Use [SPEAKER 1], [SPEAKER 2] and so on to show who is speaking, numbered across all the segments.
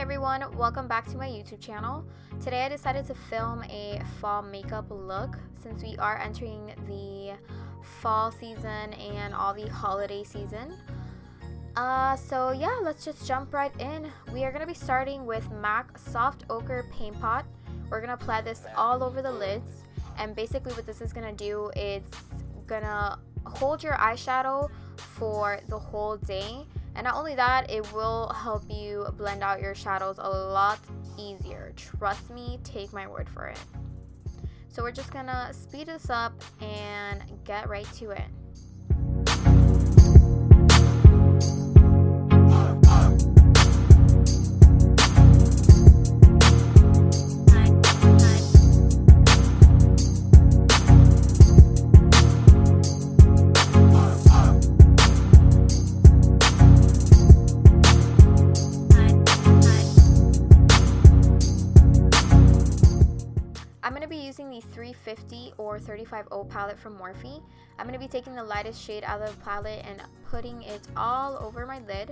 [SPEAKER 1] everyone, welcome back to my YouTube channel. Today I decided to film a fall makeup look since we are entering the fall season and all the holiday season. So yeah, let's just jump right in. We are going to be starting with MAC Soft Ochre Paint Pot. We're going to apply this all over the lids, and basically what this is going to do is going to hold your eyeshadow for the whole day. And not only that, it will help you blend out your shadows a lot easier. Trust me, take my word for it. So we're just gonna speed this up and get right to it. I'm going to be using the 350 or 350 palette from Morphe. I'm going to be taking the lightest shade out of the palette and putting it all over my lid.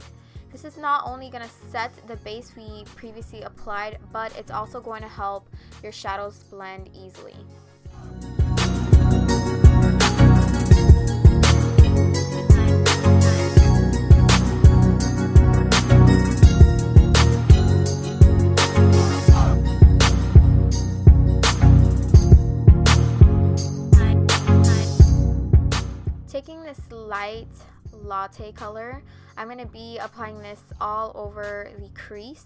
[SPEAKER 1] This is not only going to set the base we previously applied, but it's also going to help your shadows blend easily. Taking this light latte color, I'm going to be applying this all over the crease,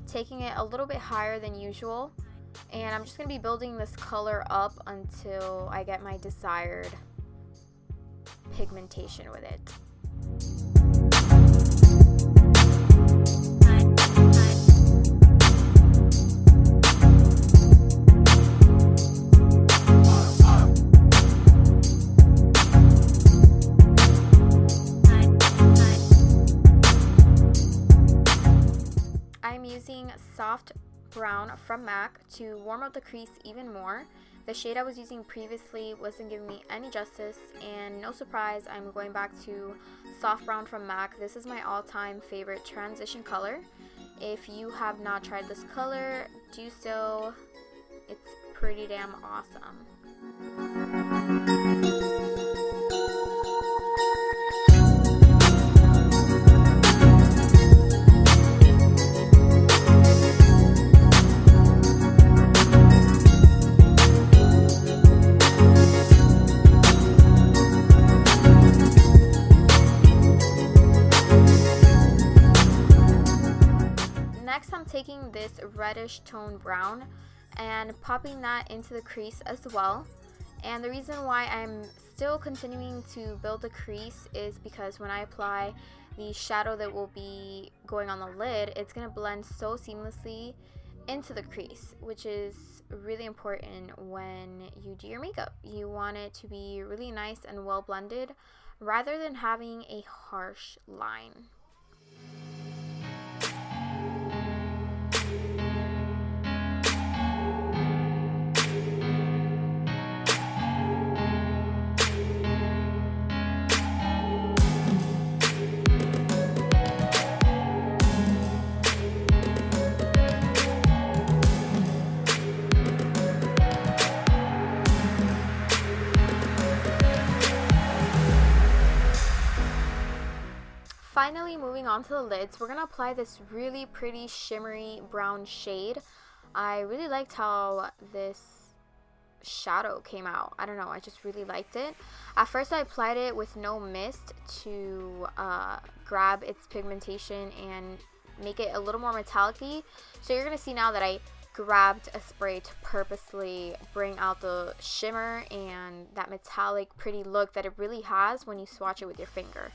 [SPEAKER 1] taking it a little bit higher than usual, and I'm just going to be building this color up until I get my desired pigmentation with it. I'm using soft brown from MAC to warm up the crease even more. The shade I was using previously wasn't giving me any justice, and no surprise, I'm going back to soft brown from MAC. This is my all-time favorite transition color. If you have not tried this color, do so. It's pretty damn awesome. Next, I'm taking this reddish tone brown and popping that into the crease as well. And the reason why I'm still continuing to build the crease is because when I apply the shadow that will be going on the lid, it's going to blend so seamlessly into the crease, which is really important when you do your makeup. You want it to be really nice and well blended rather than having a harsh line. Finally, moving on to the lids, we're going to apply this really pretty shimmery brown shade. I really liked how this shadow came out. I don't know, I just really liked it. At first I applied it with no mist to grab its pigmentation and make it a little more metallic-y. So you're going to see now that I grabbed a spray to purposely bring out the shimmer and that metallic pretty look that it really has when you swatch it with your finger.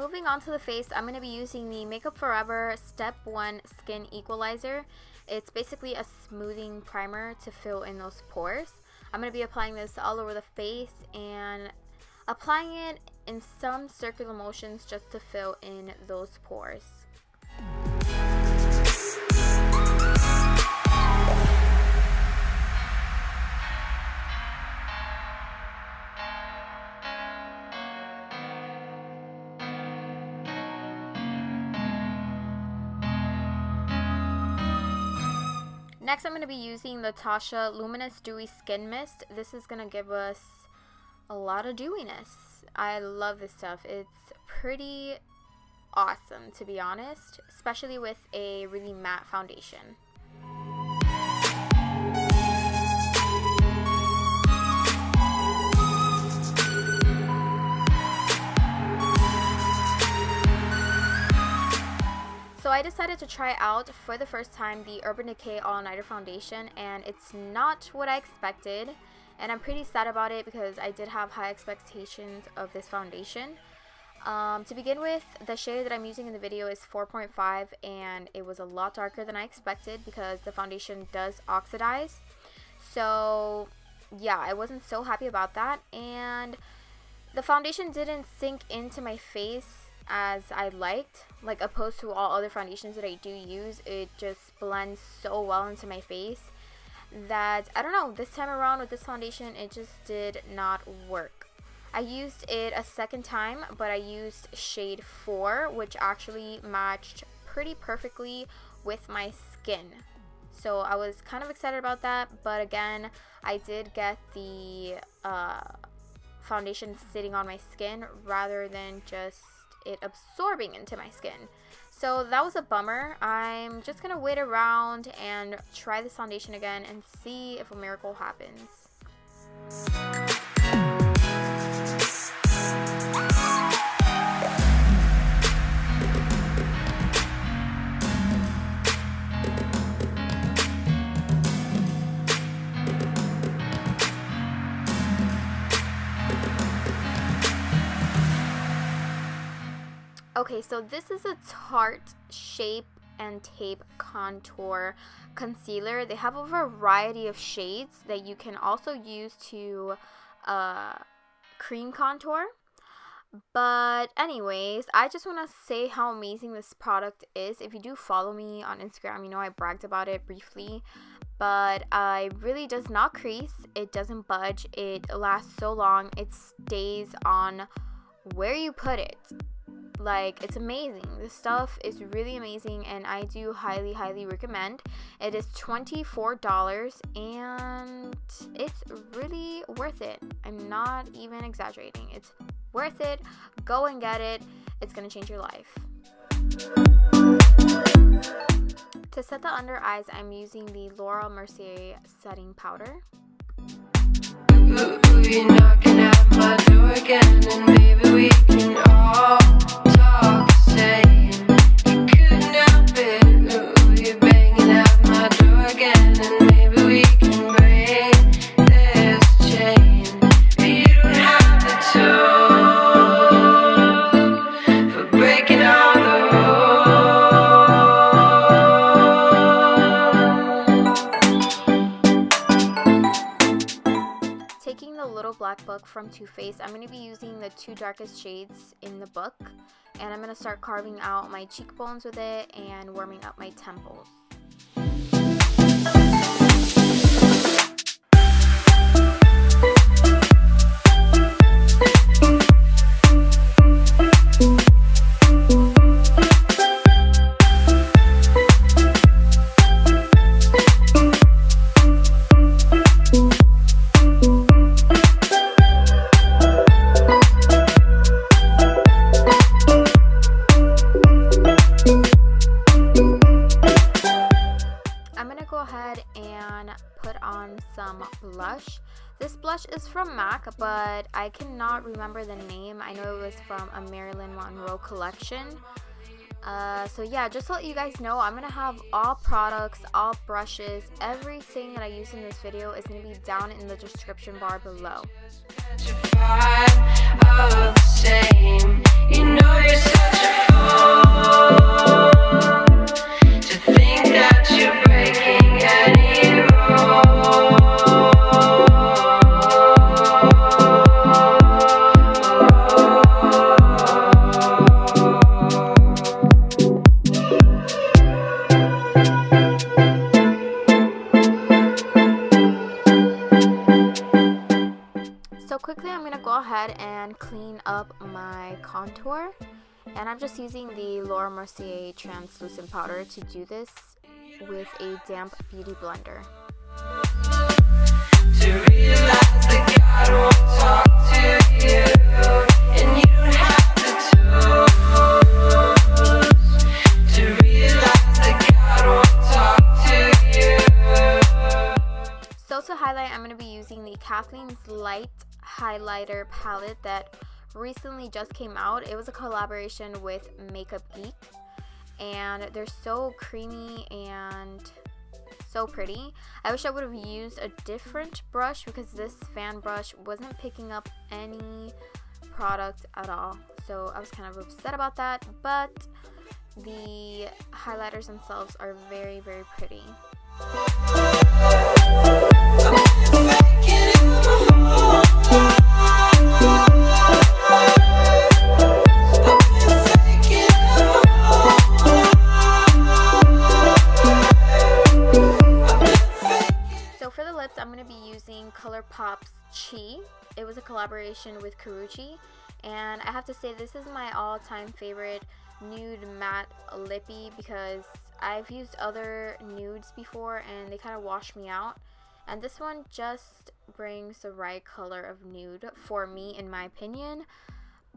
[SPEAKER 1] moving on to the face, I'm going to be using the Makeup Forever Step 1 Skin Equalizer. It's basically a smoothing primer to fill in those pores. I'm going to be applying this all over the face and applying it in some circular motions just to fill in those pores. Next, I'm going to be using the Tasha Luminous Dewy Skin Mist. This is going to give us a lot of dewiness. I love this stuff. It's pretty awesome, to be honest, especially with a really matte foundation. So I decided to try out for the first time the Urban Decay All Nighter Foundation, and it's not what I expected, and I'm pretty sad about it because I did have high expectations of this foundation. To begin with, the shade that I'm using in the video is 4.5, and it was a lot darker than I expected because the foundation does oxidize. So yeah, I wasn't so happy about that, and the foundation didn't sink into my face as I liked, like opposed to all other foundations that I do use. It just blends so well into my face that, I don't know, this time around with this foundation it just did not work. I used it a second time, but I used shade 4, which actually matched pretty perfectly with my skin. So I was kind of excited about that, but again, I did get the foundation sitting on my skin rather than just it absorbing into my skin. So that was a bummer. I'm just gonna wait around and try this foundation again and see if a miracle happens. Okay, so this is a Tarte Shape and Tape Contour Concealer. They have a variety of shades that you can also use to cream contour. But anyways, I just want to say how amazing this product is. If you do follow me on Instagram, you know I bragged about it briefly. But it really does not crease. It doesn't budge. It lasts so long. It stays on where you put it. Like, it's amazing. This stuff is really amazing, and I do highly recommend. It is $24 and it's really worth it. I'm not even exaggerating. It's worth it. Go and get it. It's gonna change your life. To set the under eyes, I'm using the Laura Mercier setting powder.
[SPEAKER 2] Ooh, you're knocking at my door again, and maybe we can all talk, saying you couldn't help it. Ooh, you're banging at my door again, and maybe we can break this chain. But you don't have the tools for breaking all the rules.
[SPEAKER 1] Taking the Little Black Book from Too Faced, I'm going to be using the 2 darkest shades in the book, and I'm going to start carving out my cheekbones with it and warming up my temples. Some blush. This blush is from MAC, but I cannot remember the name. I know it was from a Marilyn Monroe collection. So yeah, just to let you guys know, I'm gonna have all products, all brushes, everything that I use in this video is gonna be down in the description bar below.
[SPEAKER 2] You know you're
[SPEAKER 1] contour. And I'm just using the Laura Mercier translucent powder to do this with a damp beauty blender.
[SPEAKER 2] To realize that God won't talk to you, and you don't have the tools. To realize that God won't talk to you.
[SPEAKER 1] So to highlight, I'm going to be using the Kathleen's Light Highlighter palette that recently just came out. It was a collaboration with Makeup Geek, and they're so creamy and so pretty. I wish I would have used a different brush because this fan brush wasn't picking up any product at all, so I was kind of upset about that, but the highlighters themselves are very, very pretty. I'm going to be using Colourpop's Chi. It was a collaboration with Kaeruechi, and I have to say this is my all-time favorite nude matte lippy because I've used other nudes before and they kind of wash me out, and this one just brings the right color of nude for me in my opinion.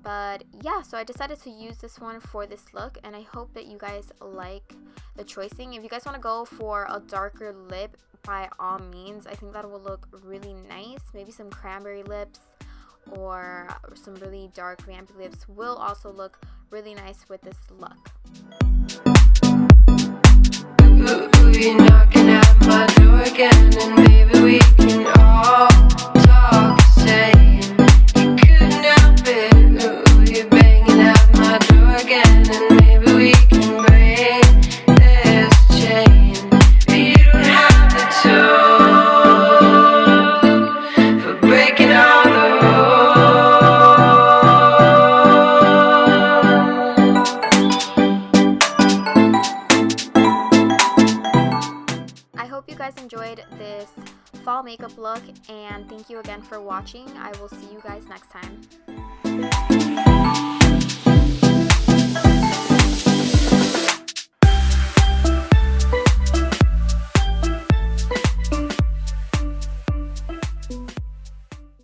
[SPEAKER 1] But yeah, so I decided to use this one for this look, and I hope that you guys like the choicing. If you guys want to go for a darker lip, by all means, I think that will look really nice. Maybe some cranberry lips or some really dark vampy lips will also look really nice with this look.
[SPEAKER 2] Ooh, you're knocking at my door again, and maybe we can all talk, saying you couldn't help it. Ooh, you're banging at my door again, and maybe we can break this chain. But you don't have the tools for breaking all the
[SPEAKER 1] I hope you guys enjoyed this fall makeup look, and thank you again for watching. I will see you guys next time.